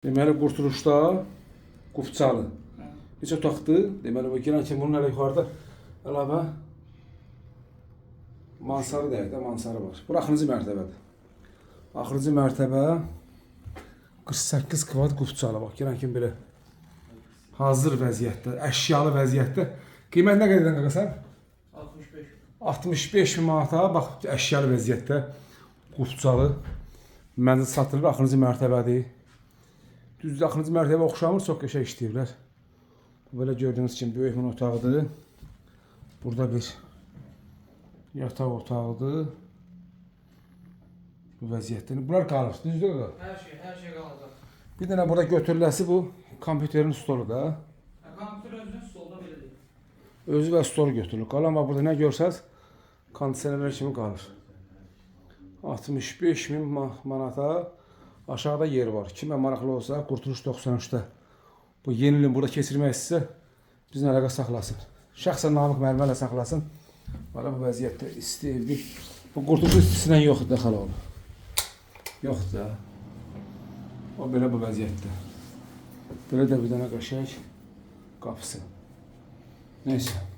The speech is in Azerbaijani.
Deməli, qurtuluşda Qufçalı. Neçə otaqdır? Deməli, bu girən kimi bunun hələ yuxarıda əlavə mansarı deyək də, mansarı var. Bura axırıncı mərtəbədir. Axırıncı mərtəbə 48 kvadrat Qufçalı. Bax, girən kimi belə hazır vəziyyətdə, əşyalı vəziyyətdə. Qiymət nə qədərdən qaqasan? 65 min manata, bax, əşyalı vəziyyətdə Qufçalı mənzil satılır, axırıncı mərtəbədir. Düzdür, axırıncı mərtəbə oxşamır, çox qəşəng işləyiblər. Belə gördüyünüz kimi böyük bir otaqdır. Burada bir yataq otağıdır. Bu vəziyyətdə. Bunlar qalır, düzdür o da? Hər şey qalacaq. Bir dənə burada götürüləsi bu kompüterin stolu da. Kompüter özünün stolda belə deyil. Özü və stolu götürülür. Qalan var burada nə görsəz, kondisionerlər kimi qalır. 65 min manata aşağıda yer var. Kimə maraqlı olsa, Qurtuluş 93'də bu yeni ilin burada keçirmək istəsə, bizimlə əlaqə saxlasın. Şəxsən Namıq müəllimlə saxlasın. Belə bu vəziyyətdə isti bir... Bu Qurtuluş istisindən yoxdur da xala olur. Yoxdur da. O belə bu vəziyyətdə. Belə də bir dənə qəşəng qapısı. Neyse.